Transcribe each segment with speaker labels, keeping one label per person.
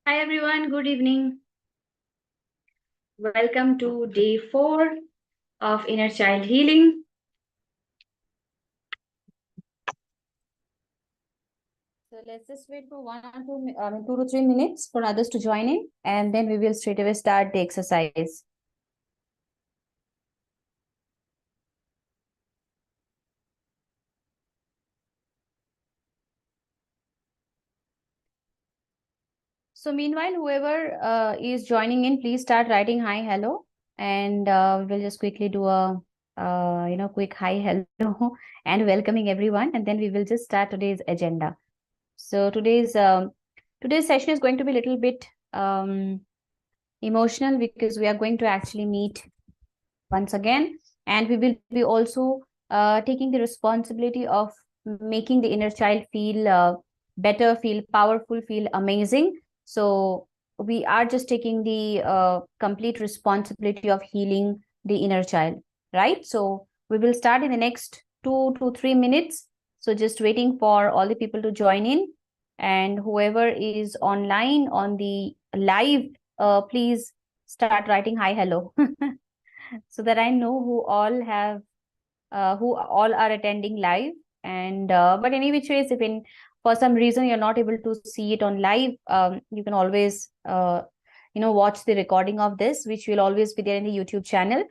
Speaker 1: Hi everyone, good evening. Welcome to day 4 of Inner Child Healing.
Speaker 2: So let's just wait for 2 to 3 minutes for others to join in, and then we will straight away start the exercise. So meanwhile, whoever is joining in, please start writing hi, hello, and we'll just quickly do a quick hi, hello, and welcoming everyone, and then we will just start today's agenda. So today's session is going to be a little bit emotional because we are going to actually meet once again, and we will be also taking the responsibility of making the inner child feel better, feel powerful, feel amazing. So we are just taking the complete responsibility of healing the inner child, right? So we will start in the next 2 to 3 minutes. So just waiting for all the people to join in, and whoever is online on the live, please start writing hi, hello. So that I know who all are attending live. And but any which ways, if in for some reason you're not able to see it on live, you can always watch the recording of this, which will always be there in the YouTube channel.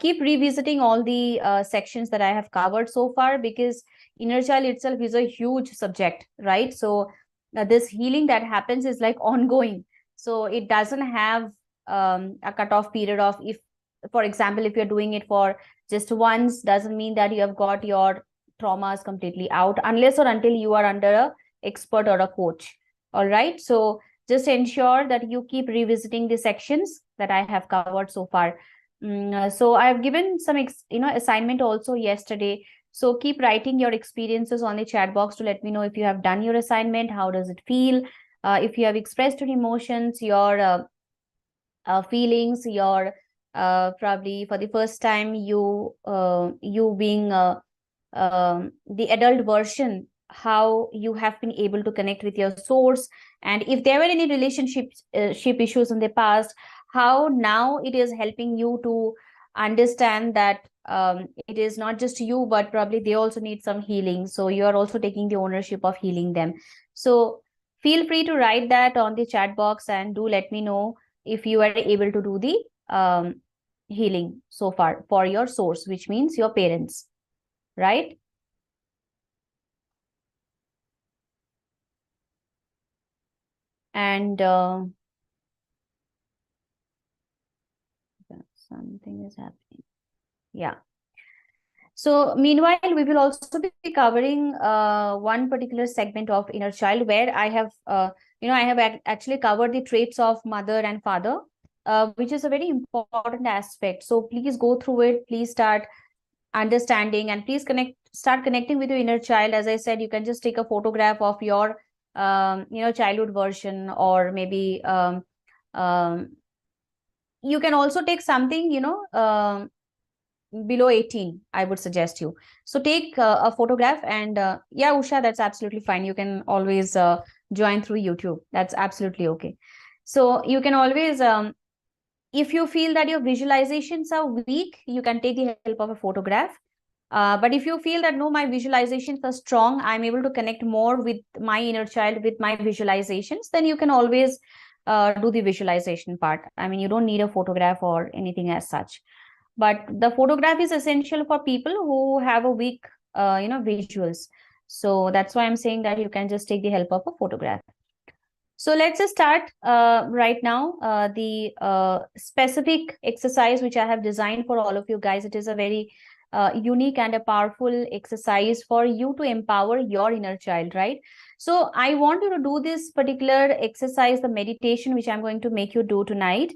Speaker 2: Keep revisiting all the sections that I have covered so far, because inner child itself is a huge subject, right? So this healing that happens is like ongoing. So it doesn't have a cutoff period of, if for example, if you're doing it for just once, doesn't mean that you have got your traumas completely out, unless or until you are under a expert or a coach. All right, so just ensure that you keep revisiting the sections that I have covered so far. So I have given some assignment also yesterday, so keep writing your experiences on the chat box to let me know if you have done your assignment, how does it feel, if you have expressed your emotions, your feelings, your probably for the first time you being the adult version, how you have been able to connect with your source, and if there were any ship issues in the past, how now it is helping you to understand that it is not just you, but probably they also need some healing, so you are also taking the ownership of healing them. So feel free to write that on the chat box, and do let me know if you are able to do the healing so far for your source, which means your parents, right? And something is happening. Yeah. So meanwhile, we will also be covering one particular segment of inner child, where I have, I have actually covered the traits of mother and father, which is a very important aspect. So please go through it. Please start understanding, and please start connecting with your inner child. As I said, you can just take a photograph of your childhood version, or maybe you can also take something below 18, I would suggest you. So take a photograph, and yeah, Usha, that's absolutely fine. You can always join through YouTube. That's absolutely okay. So you can always if you feel that your visualizations are weak, you can take the help of a photograph. But if you feel that no, my visualizations are strong, I'm able to connect more with my inner child with my visualizations, then you can always do the visualization part. I mean, you don't need a photograph or anything as such. But the photograph is essential for people who have a weak, visuals. So that's why I'm saying that you can just take the help of a photograph. So let's just start right now. The specific exercise which I have designed for all of you guys, it is a very unique and a powerful exercise for you to empower your inner child, right? So I want you to do this particular exercise, the meditation, which I'm going to make you do tonight.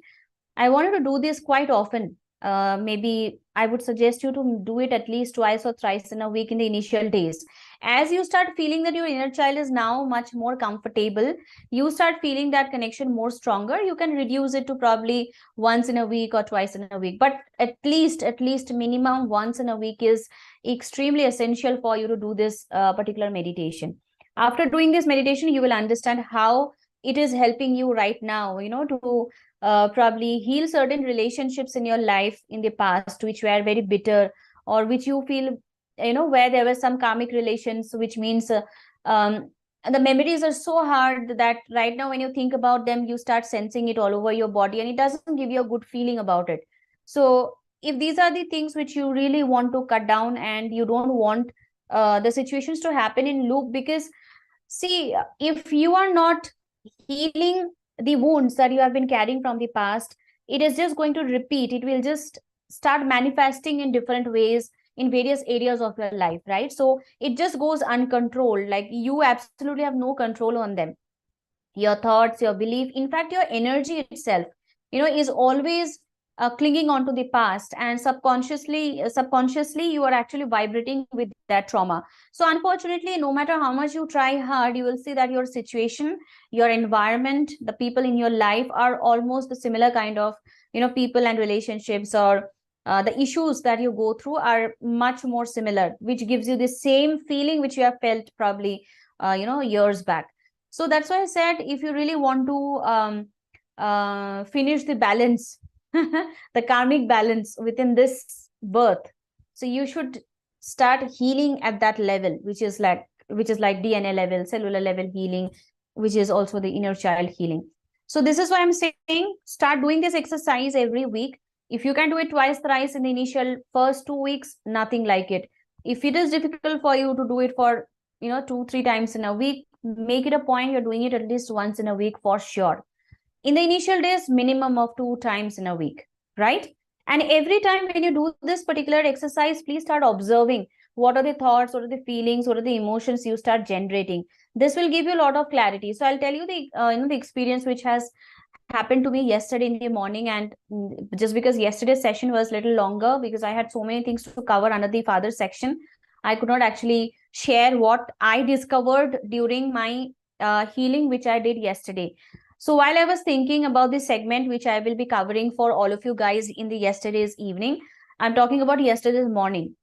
Speaker 2: I wanted to do this quite often. Maybe I would suggest you to do it at least twice or thrice in a week in the initial days. As you start feeling that your inner child is now much more comfortable, you start feeling that connection more stronger, you can reduce it to probably once in a week or twice in a week. But at least minimum once in a week is extremely essential for you to do this particular meditation. After doing this meditation, you will understand how it is helping you right now, to probably heal certain relationships in your life in the past, which were very bitter, or which you feel, where there were some karmic relations, which means um, the memories are so hard that right now when you think about them, you start sensing it all over your body, and it doesn't give you a good feeling about it. So if these are the things which you really want to cut down, and you don't want the situations to happen in loop, because see, if you are not healing the wounds that you have been carrying from the past, it is just going to repeat. It will just start manifesting in different ways in various areas of your life, right? So it just goes uncontrolled. Like, you absolutely have no control on them. Your thoughts, your belief, in fact, your energy itself, is always clinging on to the past, and subconsciously, you are actually vibrating with that trauma. So unfortunately, no matter how much you try hard, you will see that your situation, your environment, the people in your life are almost the similar kind of, people and relationships, or the issues that you go through are much more similar, which gives you the same feeling which you have felt probably years back. So that's why I said, if you really want to finish the balance, the karmic balance within this birth, so you should start healing at that level, which is like DNA level, cellular level healing, which is also the inner child healing. So this is why I'm saying, start doing this exercise every week. If you can do it twice, thrice in the initial first 2 weeks, nothing like it. If it is difficult for you to do it for 2-3 times in a week, make it a point you're doing it at least once in a week for sure. In the initial days, minimum of 2 times in a week, right? And every time when you do this particular exercise, please start observing what are the thoughts, what are the feelings, what are the emotions you start generating. This will give you a lot of clarity. So I'll tell you the experience which has happened to me yesterday in the morning. And just because yesterday's session was a little longer, because I had so many things to cover under the father section, I could not actually share what I discovered during my healing, which I did yesterday. So while I was thinking about this segment, which I will be covering for all of you guys in the yesterday's evening, I'm talking about yesterday's morning.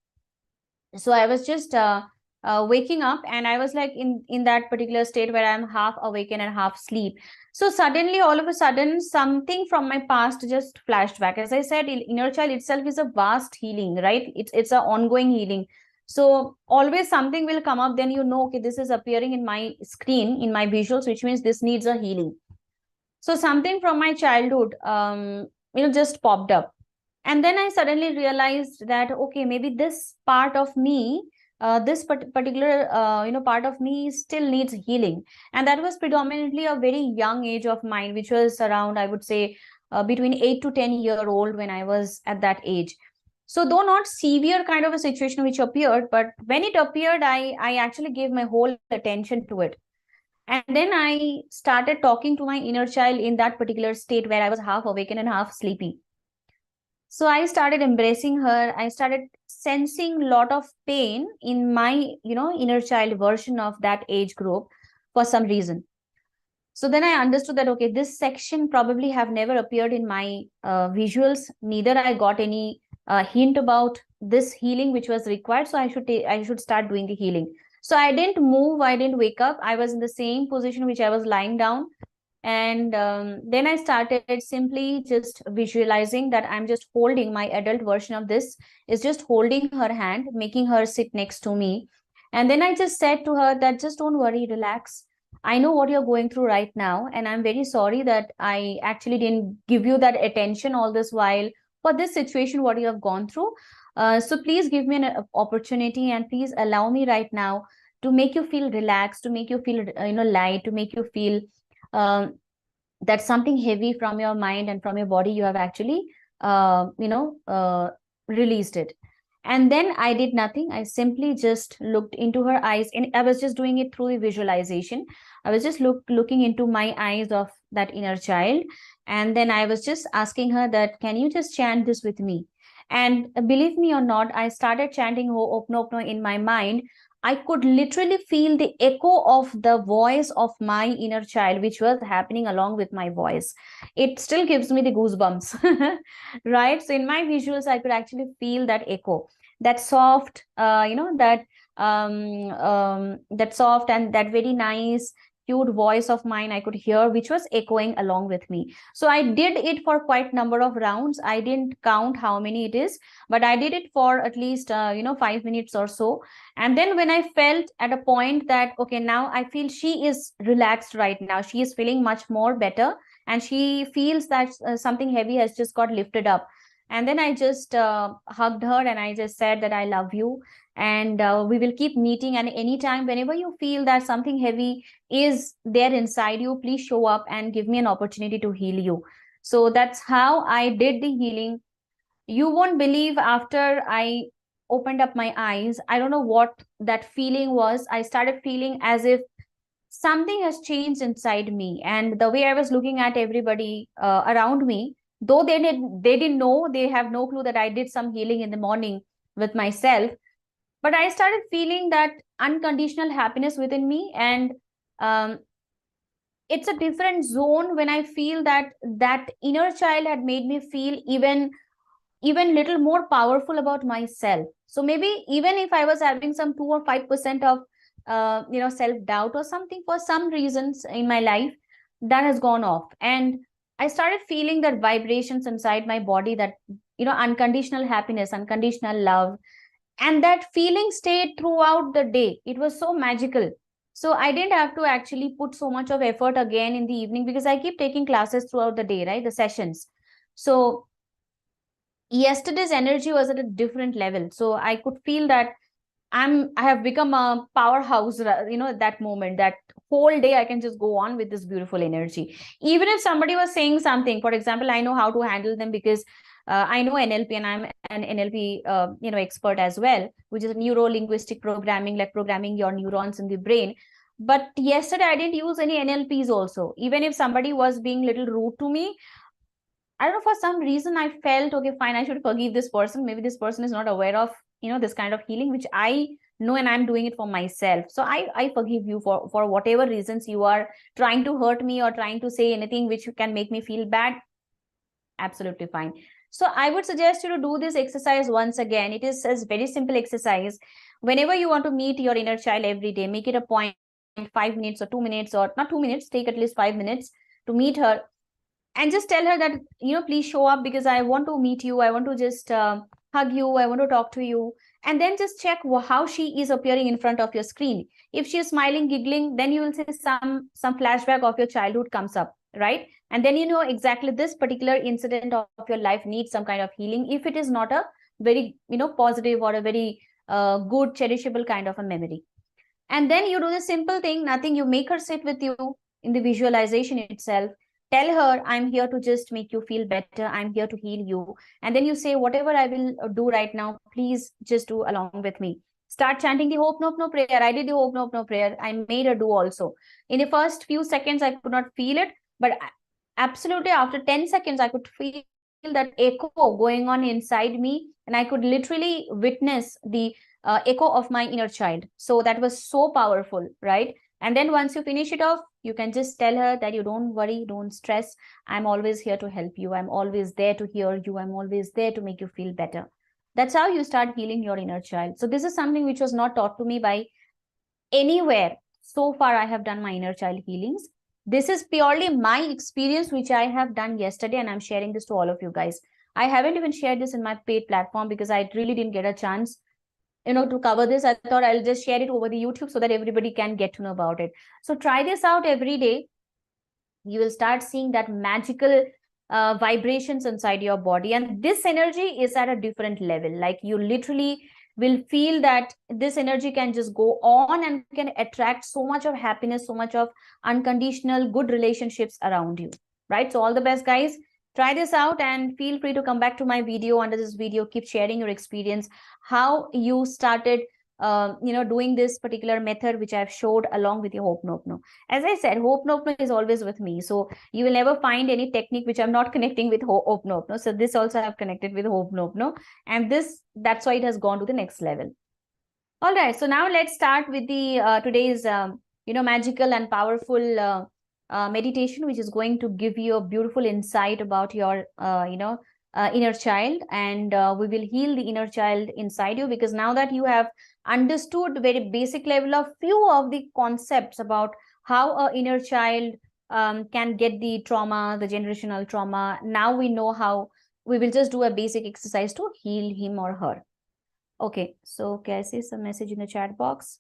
Speaker 2: So I was just waking up, and I was like in that particular state where I'm half awakened and half sleep. So suddenly, all of a sudden, something from my past just flashed back. As I said, inner child itself is a vast healing, right? It's an ongoing healing. So always something will come up, then okay, this is appearing in my screen, in my visuals, which means this needs a healing. So something from my childhood just popped up. And then I suddenly realized that, okay, maybe this part of me, this particular part of me still needs healing. And that was predominantly a very young age of mine, which was around, I would say, between 8 to 10 year old, when I was at that age. So though not severe kind of a situation which appeared, but when it appeared, I actually gave my whole attention to it. And then I started talking to my inner child in that particular state where I was half awakened and half sleepy. So I started embracing her. I started sensing a lot of pain in my, inner child version of that age group for some reason. So then I understood that, okay, this section probably have never appeared in my visuals. Neither I got any hint about this healing which was required. So I should start doing the healing. So I didn't move. I didn't wake up. I was in the same position which I was lying down. And then I started simply just visualizing that I'm just holding my adult version of this, is just holding her hand, making her sit next to me. And then I just said to her that just don't worry, relax. I know what you're going through right now, and I'm very sorry that I actually didn't give you that attention all this while for this situation, what you have gone through. So please give me an opportunity, and please allow me right now to make you feel relaxed, to make you feel, light, to make you feel um, that something heavy from your mind and from your body, you have actually, released it. And then I did nothing. I simply just looked into her eyes, and I was just doing it through the visualization. I was just looking into my eyes of that inner child. And then I was just asking her that, can you just chant this with me? And believe me or not, I started chanting Hooponopono in my mind. I could literally feel the echo of the voice of my inner child, which was happening along with my voice. It still gives me the goosebumps, right? So in my visuals, I could actually feel that echo, that soft, that soft and that very nice cute voice of mine I could hear, which was echoing along with me. So I did it for quite number of rounds. I didn't count how many it is, but I did it for at least 5 minutes or so. And then when I felt at a point that, okay, now I feel she is relaxed right now, she is feeling much more better, and she feels that something heavy has just got lifted up. And then I just hugged her and I just said that I love you, and we will keep meeting. And anytime, whenever you feel that something heavy is there inside you, please show up and give me an opportunity to heal you. So that's how I did the healing. You won't believe, after I opened up my eyes, I don't know what that feeling was. I started feeling as if something has changed inside me, and the way I was looking at everybody around me, though they didn't know, they have no clue that I did some healing in the morning with myself, but I started feeling that unconditional happiness within me. And um, it's a different zone when I feel that that inner child had made me feel even little more powerful about myself. So maybe even if I was having some 2 or 5% of self doubt or something, for some reasons in my life, that has gone off, and I started feeling that vibrations inside my body, that unconditional happiness, unconditional love, and that feeling stayed throughout the day. It was so magical. So I didn't have to actually put so much of effort again in the evening, because I keep taking classes throughout the day, right? The sessions. So yesterday's energy was at a different level, so I could feel that I have become a powerhouse, at that moment, that whole day I can just go on with this beautiful energy. Even if somebody was saying something, for example, I know how to handle them, because I know NLP, and I'm an NLP expert as well, which is neuro linguistic programming, like programming your neurons in the brain. But yesterday I didn't use any NLPs also. Even if somebody was being little rude to me, I don't know, for some reason I felt, okay, fine, I should forgive this person. Maybe this person is not aware of, this kind of healing, which I know, and I'm doing it for myself. So I forgive you for whatever reasons you are trying to hurt me or trying to say anything which can make me feel bad. Absolutely fine. So I would suggest you to do this exercise once again. It is a very simple exercise. Whenever you want to meet your inner child every day, make it a point, 5 minutes or 2 minutes, or not 2 minutes, take at least 5 minutes to meet her, and just tell her that, please show up, because I want to meet you, I want to just hug you, I want to talk to you. And then just check how she is appearing in front of your screen. If she is smiling, giggling, then you will see some flashback of your childhood comes up, right? And then you know exactly this particular incident of your life needs some kind of healing, if it is not a very positive or a very good cherishable kind of a memory. And then you do the simple thing, nothing, you make her sit with you in the visualization itself. Tell her, I'm here to just make you feel better. I'm here to heal you. And then you say, whatever I will do right now, please just do along with me. Start chanting the Ho'oponopono prayer. I did the Ho'oponopono prayer. I made her do also. In the first few seconds, I could not feel it. But absolutely after 10 seconds, I could feel that echo going on inside me. And I could literally witness the echo of my inner child. So that was so powerful, right? And then once you finish it off, you can just tell her that you don't worry, don't stress. I'm always here to help you. I'm always there to hear you. I'm always there to make you feel better. That's how you start healing your inner child. So this is something which was not taught to me by anywhere. So far, I have done my inner child healings. This is purely my experience, which I have done yesterday, and I'm sharing this to all of you guys. I haven't even shared this in my paid platform because I really didn't get a chance to cover this. I thought I'll just share it over the YouTube so that everybody can get to know about it. So try this out every day. You will start seeing that magical vibrations inside your body, and this energy is at a different level. Like you literally will feel that this energy can just go on and can attract so much of happiness, so much of unconditional good relationships around you, right? So all the best, guys. Try this out and feel free to come back to my video. Under this video, keep sharing your experience, how you started doing this particular method which I've showed along with your Ho'oponopono. As I said, Ho'oponopono is always with me, so you will never find any technique which I'm not connecting with Ho'oponopono. So this also I have connected with Ho'oponopono, and that's why it has gone to the next level. All right, so now let's start with the today's magical and powerful meditation, which is going to give you a beautiful insight about your inner child, and we will heal the inner child inside you, because now that you have understood very basic level of few of the concepts about how a inner child can get the trauma, the generational trauma. Now we know how. We will just do a basic exercise to heal him or her. Okay, so can I see some message in the chat box?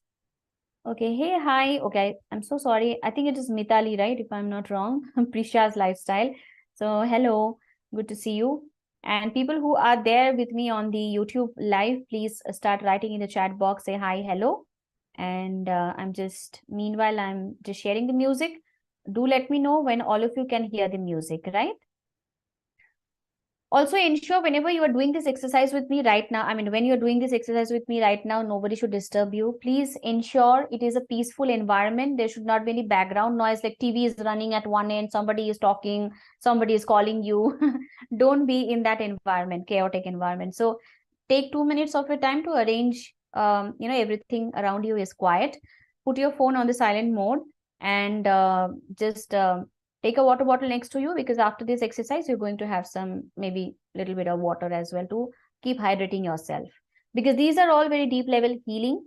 Speaker 2: Okay, hey, hi. Okay, I'm so sorry. I think it is Mitali, right? If I'm not wrong. Prisha's lifestyle. So, hello, good to see you. And people who are there with me on the YouTube live, please start writing in the chat box. Say hi, hello. And meanwhile, I'm just sharing the music. Do let me know when all of you can hear the music, right? Also ensure whenever you are doing this exercise with me right now, when you're doing this exercise with me right now, nobody should disturb you. Please ensure it is a peaceful environment. There should not be any background noise, like TV is running at one end, somebody is talking, somebody is calling you. Don't be in that environment, chaotic environment. So take 2 minutes of your time to arrange, everything around you is quiet. Put your phone on the silent mode, and just take a water bottle next to you, because after this exercise you're going to have some, maybe little bit of water as well, to keep hydrating yourself, because these are all very deep level healing.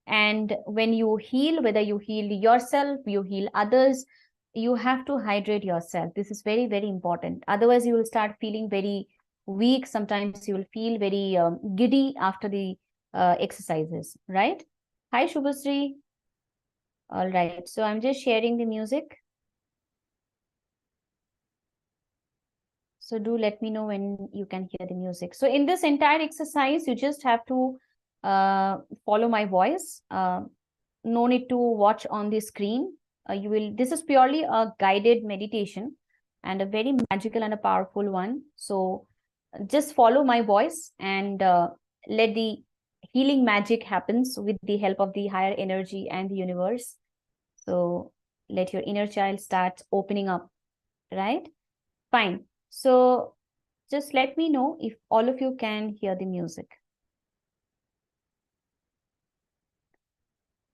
Speaker 2: And when you heal, whether you heal yourself, you heal others, you have to hydrate yourself. This is very, very important. Otherwise you will start feeling very weak. Sometimes you will feel very giddy after the exercises, right? Hi Shubhasri. All right, so I'm just sharing the music. So do let me know when you can hear the music. So in this entire exercise, you just have to follow my voice. No need to watch on the screen. This is purely a guided meditation, and a very magical and a powerful one. So just follow my voice, and let the healing magic happens with the help of the higher energy and the universe. So let your inner child start opening up, right? Fine. So just let me know if all of you can hear the music.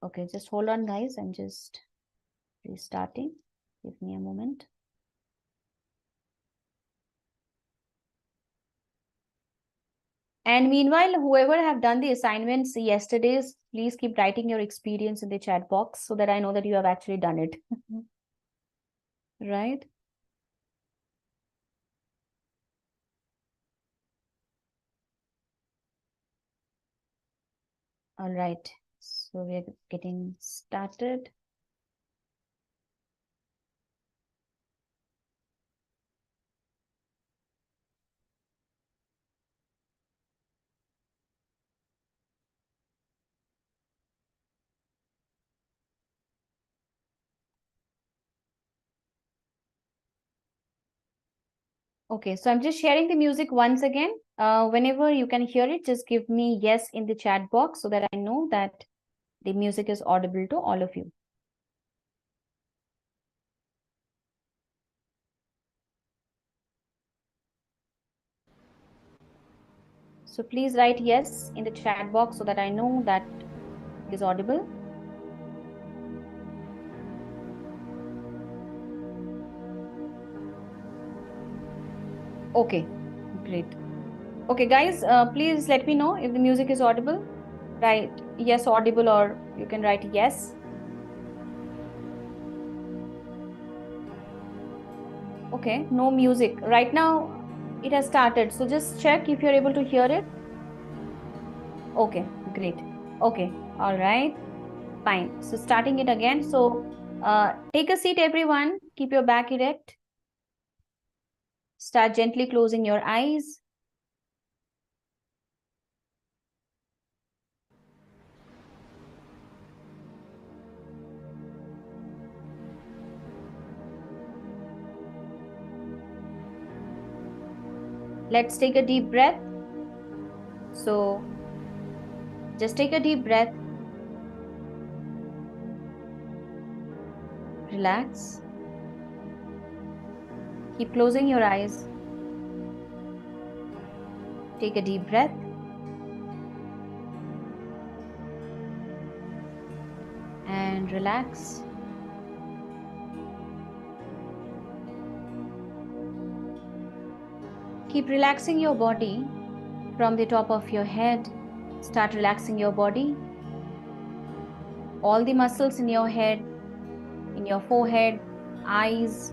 Speaker 2: Okay, just hold on, guys. I'm just restarting. Give me a moment. And meanwhile, whoever have done the assignments yesterday's, please keep writing your experience in the chat box so that I know that you have actually done it. Right? All right. So we're getting started. Okay, so I'm just sharing the music once again. Whenever you can hear it, just give me yes in the chat box so that I know that the music is audible to all of you. So please write yes in the chat box so that I know that it is audible. Okay, great. Okay, guys, please let me know if the music is audible. Write yes, audible, or you can write yes. Okay, no music. Right now, it has started. So just check if you're able to hear it. Okay, great. Okay, all right, fine. So starting it again. So take a seat, everyone. Keep your back erect. Start gently closing your eyes. Let's take a deep breath. So just take a deep breath. Relax. Keep closing your eyes. Take a deep breath. And relax. Keep relaxing your body from the top of your head. Start relaxing your body. All the muscles in your head, in your forehead, eyes,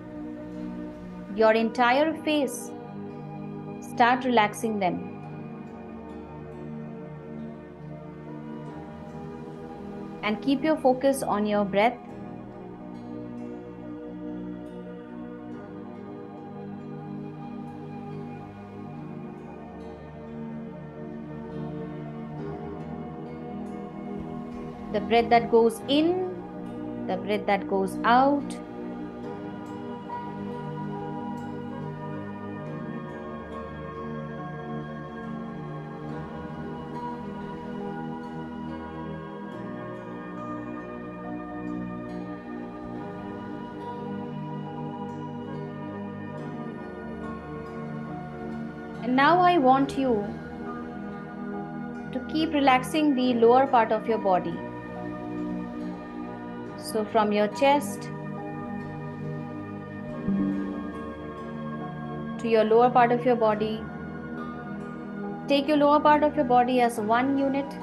Speaker 2: your entire face. Start relaxing them. And keep your focus on your breath. The breath that goes in, the breath that goes out. And now I want you to keep relaxing the lower part of your body. So from your chest to your lower part of your body, take your lower part of your body as one unit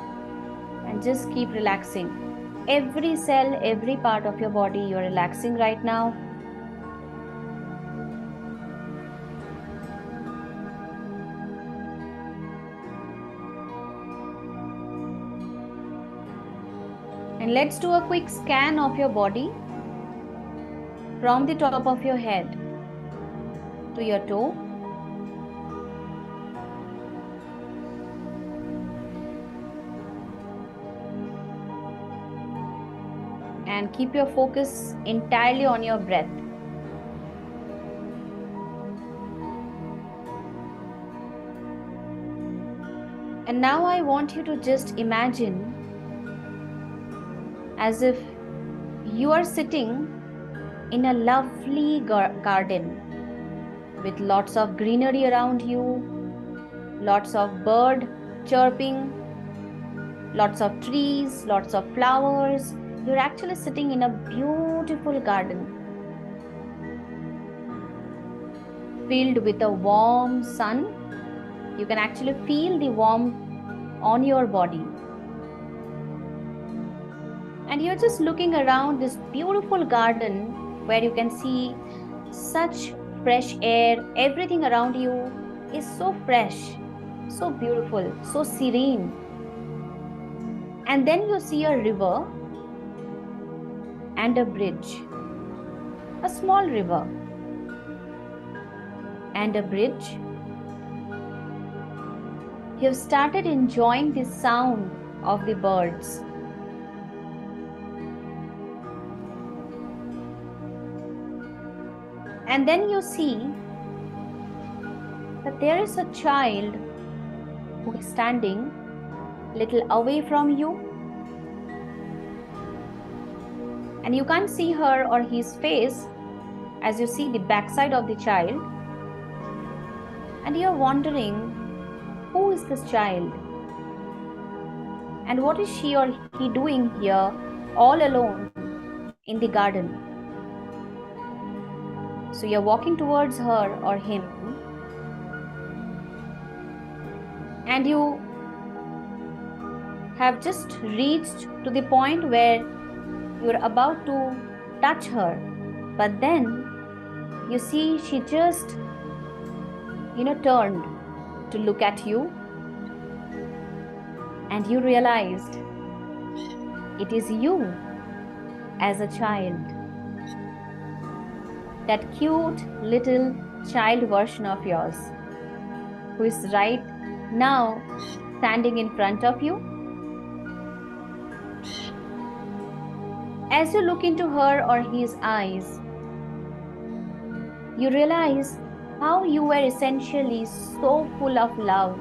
Speaker 2: and just keep relaxing. Every cell, every part of your body, you're relaxing right now. And let's do a quick scan of your body from the top of your head to your toe. And keep your focus entirely on your breath. And now I want you to just imagine as if you are sitting in a lovely garden with lots of greenery around you, lots of bird chirping, lots of trees, lots of flowers. You're actually sitting in a beautiful garden filled with a warm sun. You can actually feel the warmth on your body. And you're just looking around this beautiful garden where you can see such fresh air. Everything around you is so fresh, so beautiful, so serene. And then you see a river and a bridge, a small river and a bridge. You've started enjoying the sound of the birds. And then you see that there is a child who is standing a little away from you. And you can't see her or his face as you see the backside of the child. And you're wondering, who is this child? And what is she or he doing here all alone in the garden? So you're walking towards her or him, and you have just reached to the point where you're about to touch her, but then you see she just turned to look at you, and you realized it is you as a child. That cute little child version of yours who is right now standing in front of you. As you look into her or his eyes, you realize how you were essentially so full of love,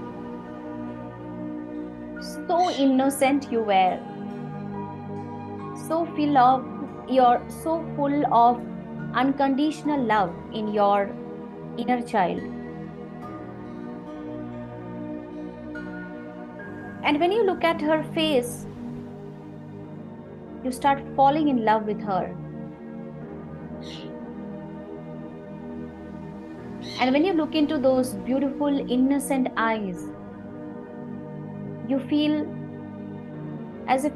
Speaker 2: so innocent you were, so full of unconditional love in your inner child. And when you look at her face, you start falling in love with her. And when you look into those beautiful, innocent eyes, you feel as if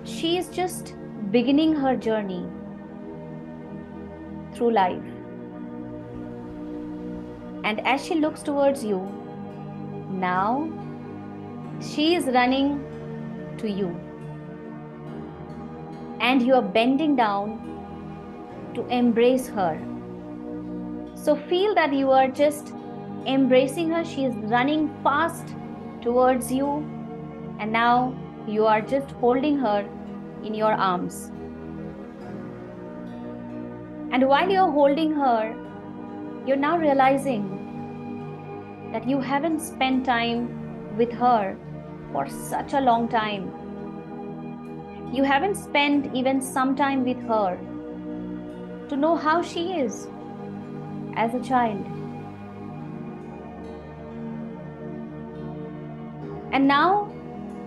Speaker 2: she is just beginning her journey. through life. And as she looks towards you, now she is running to you. And you are bending down to embrace her. So feel that you are just embracing her. She is running fast towards you. And now you are just holding her in your arms. And while you're holding her, you're now realizing that you haven't spent time with her for such a long time. You haven't spent even some time with her to know how she is as a child. And now,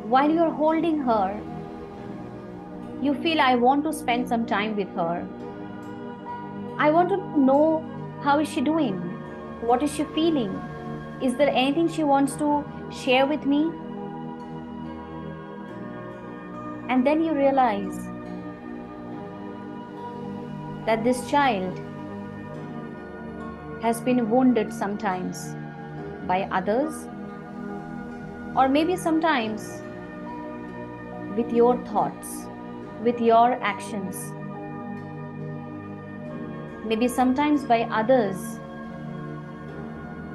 Speaker 2: while you're holding her, you feel, I want to spend some time with her. I want to know, how is she doing? What is she feeling? Is there anything she wants to share with me? And then you realize that this child has been wounded sometimes by others, or maybe sometimes with your thoughts, with your actions, maybe sometimes by others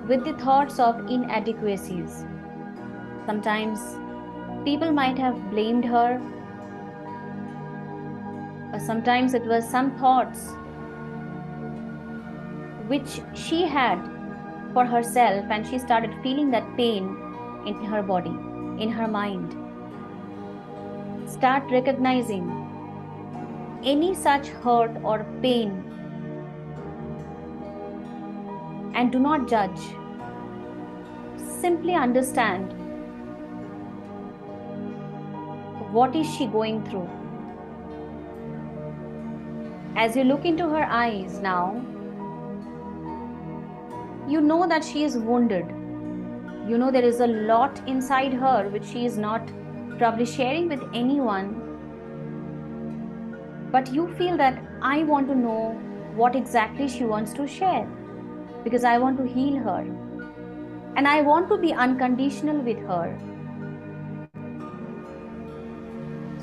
Speaker 2: with the thoughts of inadequacies. Sometimes people might have blamed her, or sometimes it was some thoughts which she had for herself, and she started feeling that pain in her body, in her mind. Start recognizing any such hurt or pain and do not judge. Simply understand, what is she going through? As you look into her eyes now, you know that she is wounded. You know there is a lot inside her which she is not probably sharing with anyone. But you feel that I want to know what exactly she wants to share, because I want to heal her. And I want to be unconditional with her.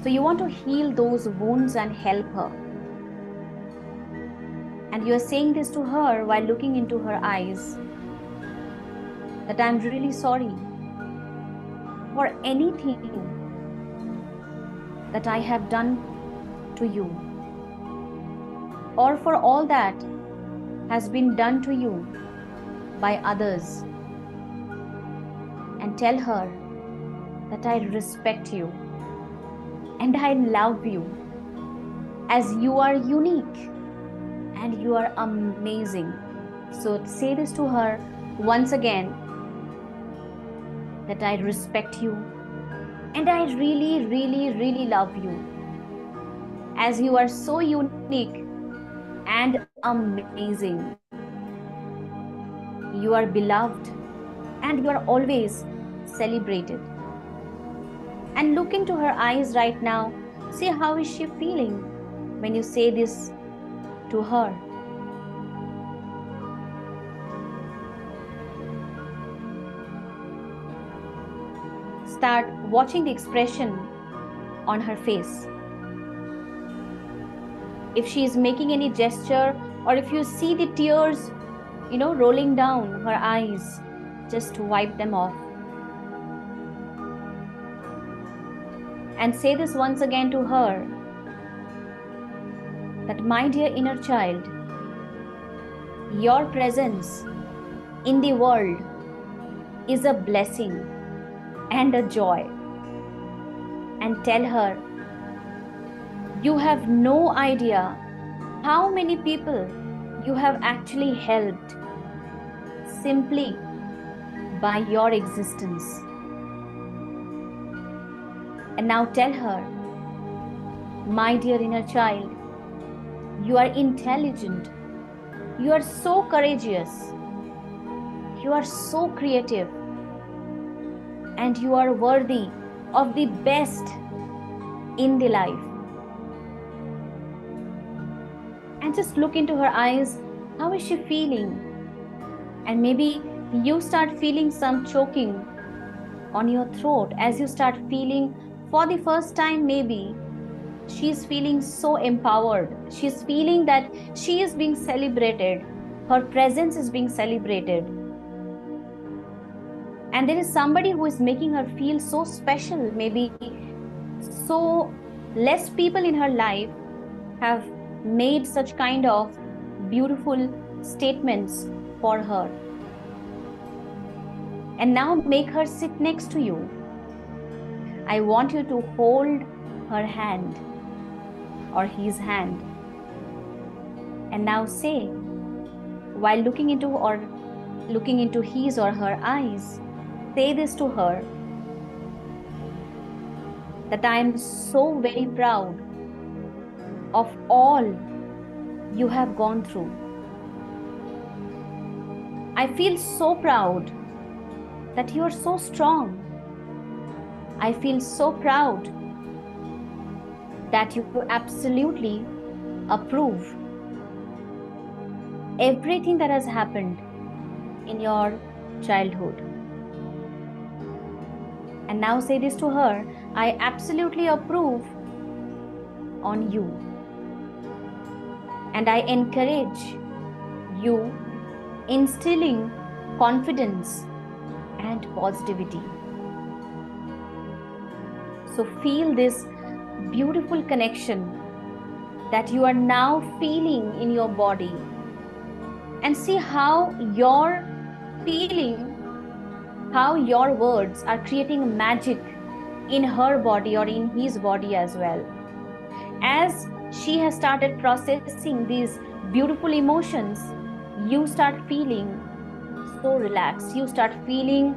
Speaker 2: So you want to heal those wounds and help her. And you are saying this to her while looking into her eyes, that I'm really sorry for anything that I have done to you, or for all that has been done to you by others. And tell her that I respect you and I love you, as you are unique and you are amazing. So say this to her once again, that I respect you and I really, really, really love you, as you are so unique and amazing. You are beloved and you are always celebrated. And look into her eyes right now. See how is she feeling when you say this to her. Start watching the expression on her face. If she is making any gesture, or if you see the tears, rolling down her eyes, just wipe them off. And say this once again to her, that my dear inner child, your presence in the world is a blessing and a joy. And tell her, you have no idea how many people you have actually helped simply by your existence. And now tell her, my dear inner child, you are intelligent, you are so courageous, you are so creative, and you are worthy of the best in the life. and just look into her eyes. How is she feeling? And maybe you start feeling some choking on your throat as you start feeling for the first time, maybe she's feeling so empowered. She's feeling that she is being celebrated. Her presence is being celebrated. And there is somebody who is making her feel so special. Maybe so less people in her life have made such kind of beautiful statements for her. And now make her sit next to you. I want you to hold her hand or his hand. And now say, while looking into his or her eyes, say this to her, that I am so very proud of all you have gone through. I feel so proud that you are so strong. I feel so proud that you absolutely approve everything that has happened in your childhood. And now say this to her, I absolutely approve on you. And I encourage you, instilling confidence and positivity. So feel this beautiful connection that you are now feeling in your body, and see how your feeling, how your words are creating magic in her body or in his body as well. As she has started processing these beautiful emotions, you start feeling so relaxed. You start feeling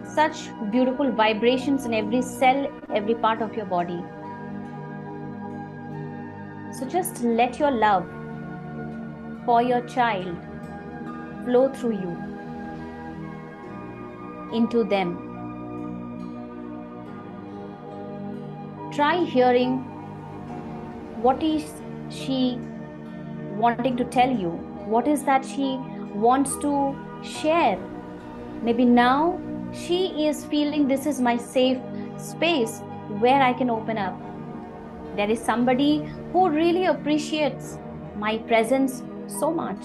Speaker 2: such beautiful vibrations in every cell, every part of your body. So just let your love for your child flow through you into them. Try hearing what is she wanting to tell you. What is that she wants to share? Maybe now she is feeling this is my safe space where I can open up. There is somebody who really appreciates my presence so much.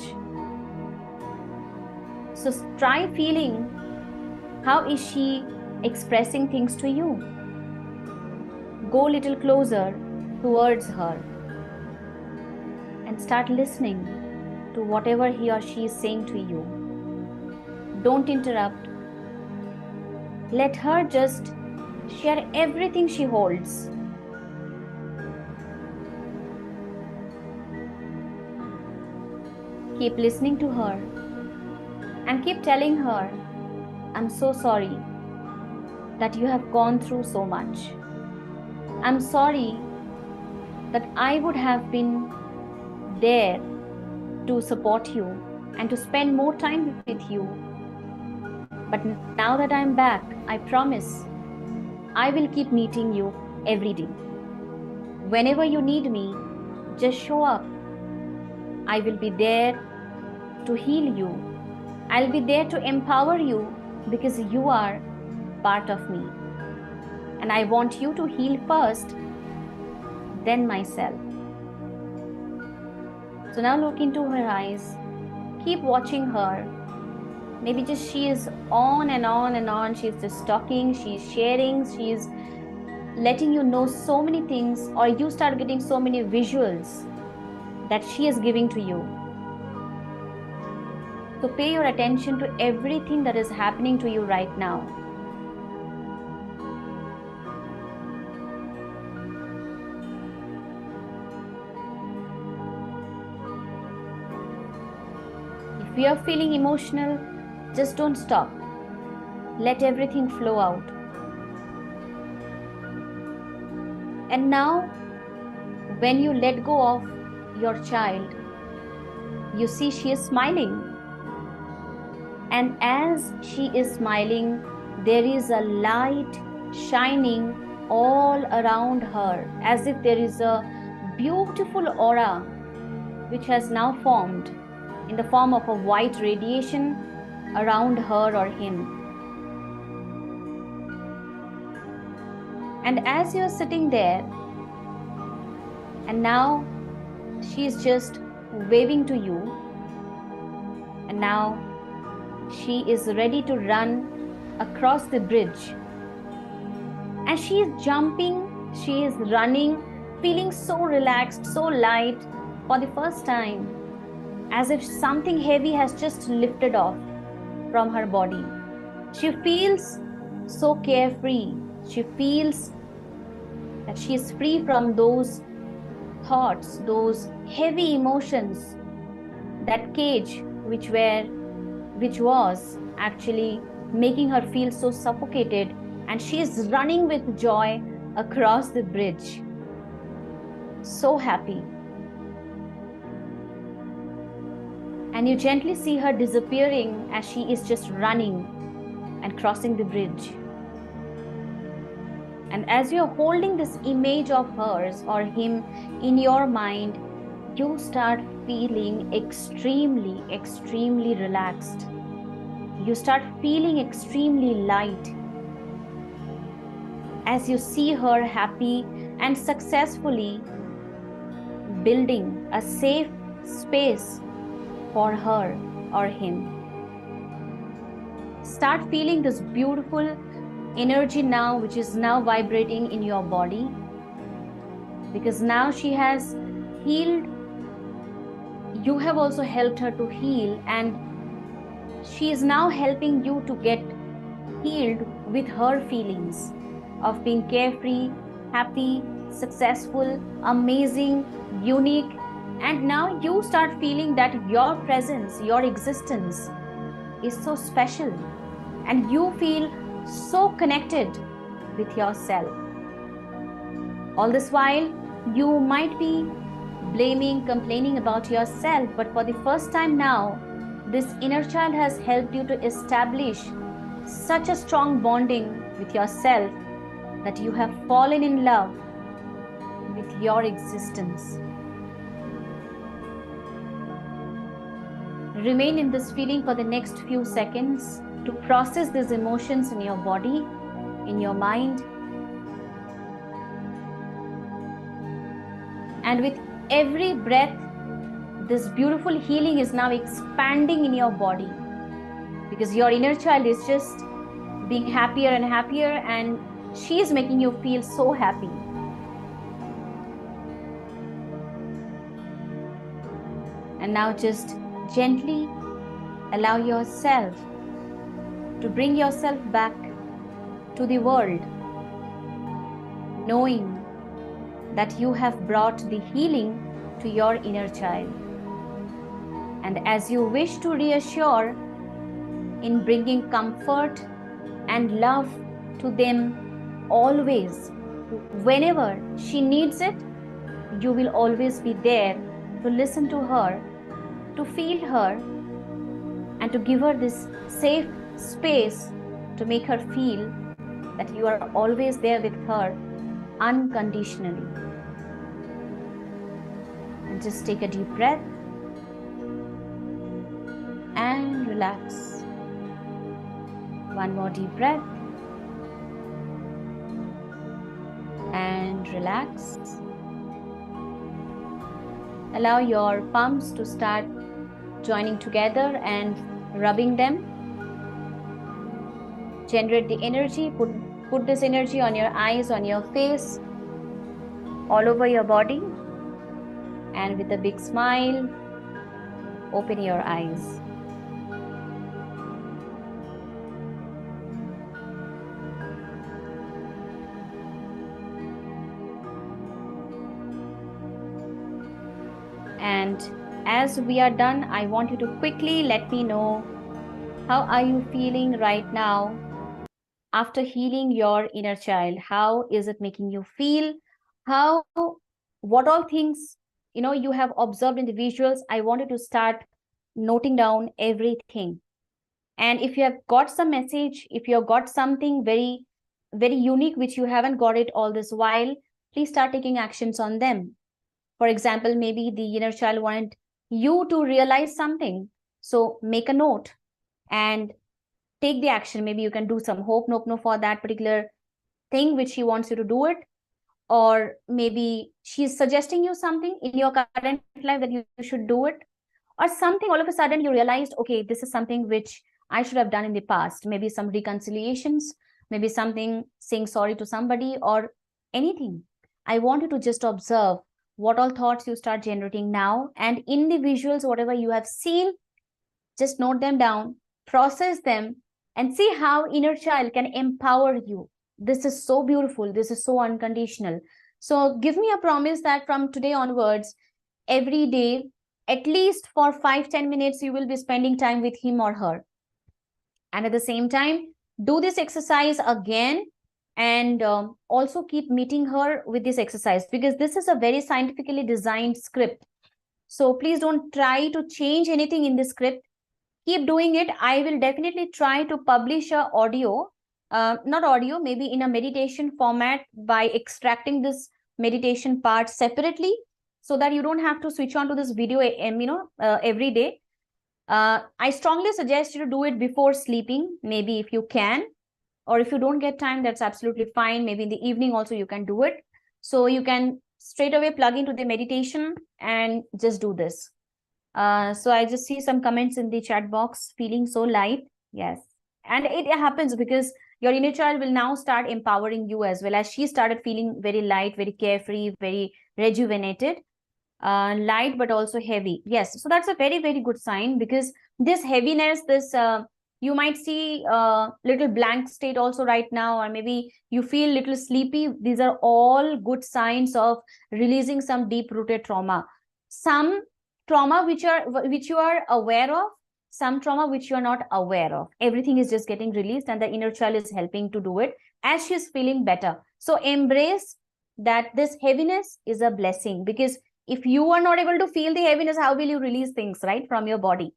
Speaker 2: So try feeling how is she expressing things to you. Go a little closer towards her and start listening to whatever he or she is saying to you. Don't interrupt. Let her just share everything she holds. Keep listening to her and keep telling her, I'm so sorry that you have gone through so much. I'm sorry that I would have been there to support you and to spend more time with you. But now that I'm back, I promise I will keep meeting you every day. Whenever you need me, just show up. I will be there to heal you. I'll be there to empower you because you are part of me. And I want you to heal first, then myself. So now look into her eyes. Keep watching her. Maybe just she is on and on and on. She's just talking, she's sharing, she's letting you know so many things, or you start getting so many visuals that she is giving to you. So pay your attention to everything that is happening to you right now. If you are feeling emotional, just don't stop. Let everything flow out. And now, when you let go of your child, you see she is smiling. And as she is smiling, there is a light shining all around her, as if there is a beautiful aura which has now formed in the form of a white radiation around her or him. And as you're sitting there, and now she's just waving to you, and now she is ready to run across the bridge. And she is jumping, she is running, feeling so relaxed, so light for the first time, as if something heavy has just lifted off from her body. She feels so carefree. She feels that she is free from those thoughts, those heavy emotions, that cage which was actually making her feel so suffocated, and she is running with joy across the bridge. So happy. And you gently see her disappearing as she is just running and crossing the bridge. And as you're holding this image of hers or him in your mind, you start feeling extremely, extremely relaxed. You start feeling extremely light as you see her happy and successfully building a safe space for her or him. Start feeling this beautiful energy now, which is now vibrating in your body, because now she has healed. You have also helped her to heal, and she is now helping you to get healed with her feelings of being carefree, happy, successful, amazing, unique. And now you start feeling that your presence, your existence is so special, and you feel so connected with yourself. All this while, you might be blaming, complaining about yourself, but for the first time now, this inner child has helped you to establish such a strong bonding with yourself that you have fallen in love with your existence. Remain in this feeling for the next few seconds to process these emotions in your body, in your mind. And with every breath, this beautiful healing is now expanding in your body, because your inner child is just being happier and happier, and she is making you feel so happy. And now just gently allow yourself to bring yourself back to the world, knowing that you have brought the healing to your inner child. And as you wish to reassure in bringing comfort and love to them always, whenever she needs it, you will always be there to listen to her, to feel her, and to give her this safe space to make her feel that you are always there with her unconditionally. And just take a deep breath and relax. One more deep breath and relax. Allow your palms to start joining together and rubbing them. Generate the energy, put this energy on your eyes, on your face, all over your body. And with a big smile, open your eyes. And as we are done, I want you to quickly let me know, how are you feeling right now after healing your inner child? How is it making you feel? What all things you have observed in the visuals? I want you to start noting down everything. And if you have got some message, if you have got something very, very unique which you haven't got it all this while, please start taking actions on them. For example, maybe the inner child wanted you to realize something. So make a note and take the action. Maybe you can do some Ho'oponopono for that particular thing which she wants you to do it. Or maybe she's suggesting you something in your current life that you should do it. Or something all of a sudden you realized, okay, this is something which I should have done in the past. Maybe some reconciliations, maybe something saying sorry to somebody or anything. I want you to just observe what all thoughts you start generating now. And in the visuals, whatever you have seen, just note them down, process them, and see how inner child can empower you. This is so beautiful. This is so unconditional. So give me a promise that from today onwards, every day, at least for 5-10 minutes, you will be spending time with him or her. And at the same time, do this exercise again, and also keep meeting her with this exercise, because this is a very scientifically designed script. So please don't try to change anything in the script. Keep doing it. I will definitely try to publish a audio, not audio, maybe in a meditation format, by extracting this meditation part separately, so that you don't have to switch on to this video every day. I strongly suggest you to do it before sleeping, maybe if you can, or if you don't get time, that's absolutely fine. Maybe in the evening also you can do it. So you can straight away plug into the meditation and just do this. So I just see some comments in the chat box, feeling so light. Yes. And it happens because your inner child will now start empowering you as well, as she started feeling very light, very carefree, very rejuvenated. Light but also heavy. Yes, so that's a very, very good sign, because this heaviness, this you might see little blank state also right now, or maybe you feel little sleepy. These are all good signs of releasing some deep rooted trauma. Some trauma which you are aware of, some trauma which you are not aware of. Everything is just getting released, and the inner child is helping to do it as she's feeling better. So embrace that this heaviness is a blessing, because if you are not able to feel the heaviness, how will you release things, right, from your body?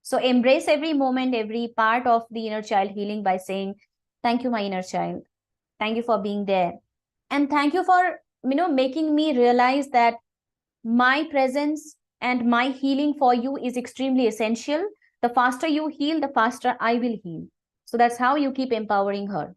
Speaker 2: So embrace every moment, every part of the inner child healing by saying, thank you, my inner child. Thank you for being there. And thank you for, making me realize that my presence and my healing for you is extremely essential. The faster you heal, the faster I will heal. So that's how you keep empowering her.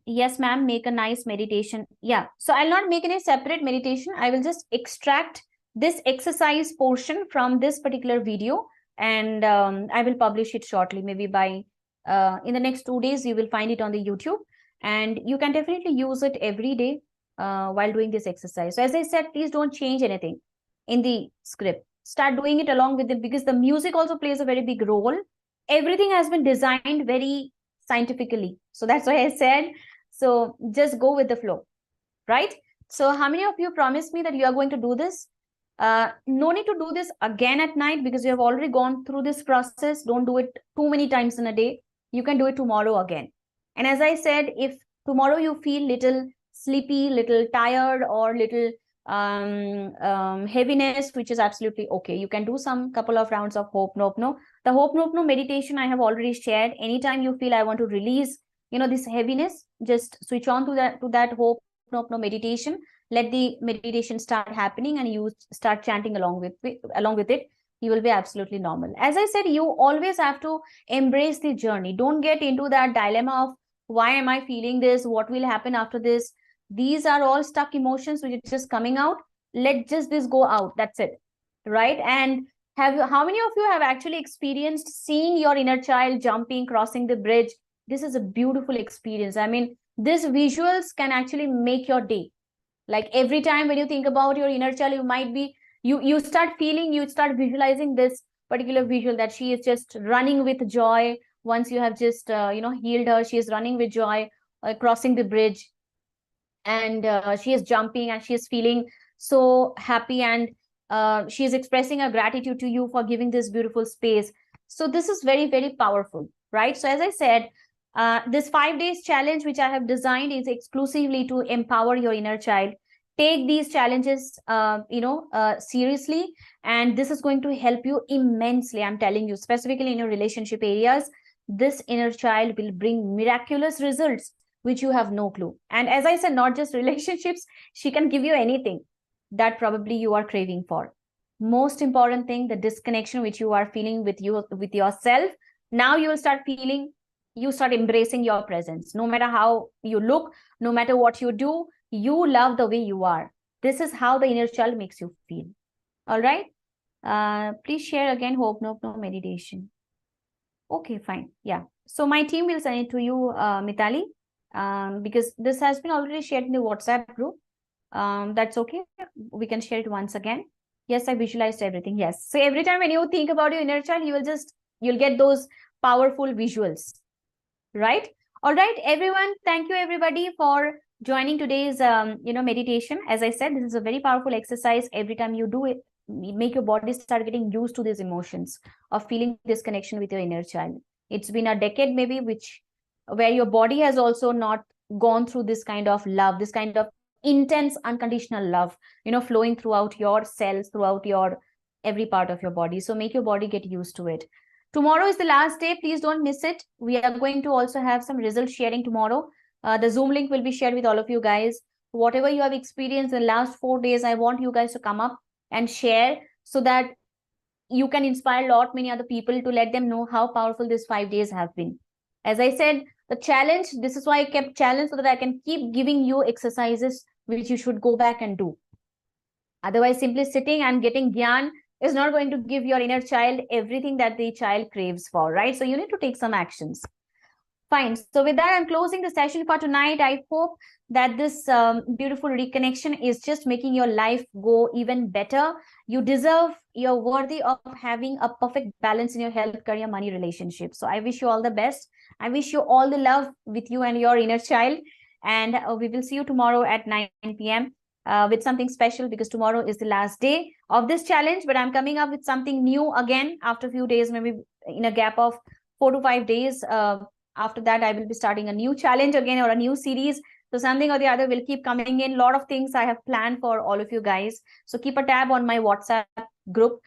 Speaker 2: Yes, ma'am, make a nice meditation. Yeah, so I'll not make any separate meditation. I will just extract this exercise portion from this particular video, and I will publish it shortly. Maybe by in the next 2 days, you will find it on the YouTube, and you can definitely use it every day while doing this exercise. So as I said, please don't change anything in the script. Start doing it along with it, because the music also plays a very big role. Everything has been designed very scientifically. So that's why I said, so just go with the flow, right? So how many of you promised me that you are going to do this? No need to do this again at night, because you have already gone through this process. Don't do it too many times in a day. You can do it tomorrow again. And as I said, if tomorrow you feel little sleepy, little tired, or little heaviness, which is absolutely okay, you can do some couple of rounds of Ho'oponopono. The Ho'oponopono meditation I have already shared. Anytime you feel I want to release, this heaviness, just switch on to that Ho'oponopono meditation. Let the meditation start happening, and you start chanting along with it. You will be absolutely normal. As I said, you always have to embrace the journey. Don't get into that dilemma of why am I feeling this? What will happen after this? These are all stuck emotions which are just coming out. Let just this go out. That's it, right? And how many of you have actually experienced seeing your inner child jumping, crossing the bridge? This is a beautiful experience. I mean, these visuals can actually make your day. Like every time when you think about your inner child, you might be, you start feeling, you start visualizing this particular visual, that she is just running with joy. Once you have just, healed her, she is running with joy, crossing the bridge. And she is jumping, and she is feeling so happy, and she is expressing her gratitude to you for giving this beautiful space. So this is very, very powerful, right? So as I said, this 5 days challenge which I have designed is exclusively to empower your inner child. Take these challenges seriously, and this is going to help you immensely. I'm telling you, specifically in your relationship areas, this inner child will bring miraculous results. which you have no clue. And as I said, not just relationships, she can give you anything that probably you are craving for. Most important thing, the disconnection which you are feeling with yourself. Now you will start feeling, you start embracing your presence. No matter how you look, no matter what you do, you love the way you are. This is how the inner child makes you feel. All right. Please share again Ho'oponopono meditation. Okay, fine. Yeah. So my team will send it to you, Mitali, because this has been already shared in the WhatsApp group. That's okay. We can share it once again. Yes, I visualized everything. Yes. So every time when you think about your inner child, you'll get those powerful visuals, right? All right, everyone. Thank you, everybody, for joining today's, meditation. As I said, this is a very powerful exercise. Every time you do it, make your body start getting used to these emotions of feeling this connection with your inner child. It's been a decade, maybe, where your body has also not gone through this kind of love, this kind of intense, unconditional love, flowing throughout your cells, throughout your every part of your body. So make your body get used to it. Tomorrow is the last day. Please don't miss it. We are going to also have some result sharing tomorrow. The Zoom link will be shared with all of you guys. Whatever you have experienced in the last 4 days, I want you guys to come up and share so that you can inspire a lot many other people, to let them know how powerful these 5 days have been. As I said, the challenge, this is why I kept challenge, so that I can keep giving you exercises which you should go back and do. Otherwise, simply sitting and getting gyan is not going to give your inner child everything that the child craves for, right? So you need to take some actions. Fine. So with that, I'm closing the session for tonight. I hope that this beautiful reconnection is just making your life go even better. You deserve, you're worthy of having a perfect balance in your health, career, money, relationship. So I wish you all the best. I wish you all the love with you and your inner child. And we will see you tomorrow at 9 p.m. With something special, because tomorrow is the last day of this challenge. But I'm coming up with something new again after a few days, maybe in a gap of 4 to 5 days. After that, I will be starting a new challenge again, or a new series. So something or the other will keep coming in. A lot of things I have planned for all of you guys. So keep a tab on my WhatsApp group.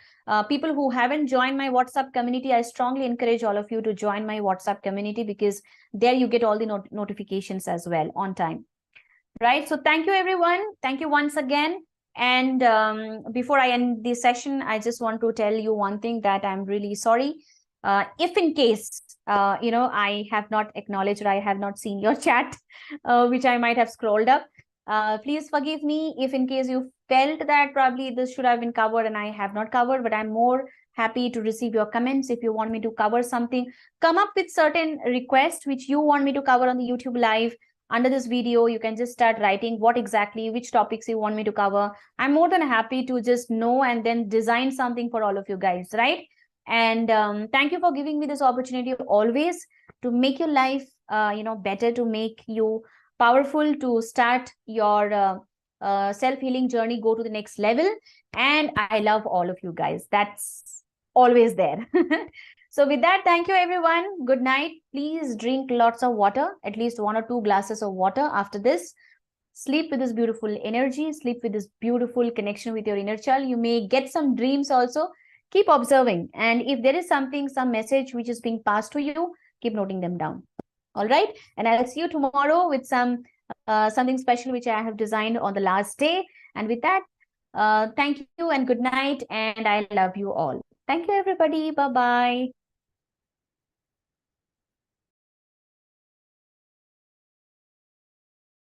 Speaker 2: People who haven't joined my WhatsApp community, I strongly encourage all of you to join my WhatsApp community, because there you get all the notifications as well on time. Right. So thank you, everyone. Thank you once again. And before I end this session, I just want to tell you one thing, that I'm really sorry. If in case, I have not acknowledged, or I have not seen your chat, which I might have scrolled up, please forgive me if in case you felt that probably this should have been covered and I have not covered. But I'm more happy to receive your comments. If you want me to cover something, come up with certain requests which you want me to cover on the YouTube live. Under this video, you can just start writing which topics you want me to cover. I'm more than happy to just know and then design something for all of you guys, right? And thank you for giving me this opportunity always to make your life, better, to make you powerful, to start your self-healing journey, go to the next level. And I love all of you guys. That's always there. So with that, thank you, everyone. Good night. Please drink lots of water, at least 1 or 2 glasses of water after this. Sleep with this beautiful energy, sleep with this beautiful connection with your inner child. You may get some dreams also. Keep observing. And if there is some message which is being passed to you, keep noting them down. All right. And I'll see you tomorrow with something special which I have designed on the last day. And with that, thank you and good night. And I love you all. Thank you, everybody. Bye-bye.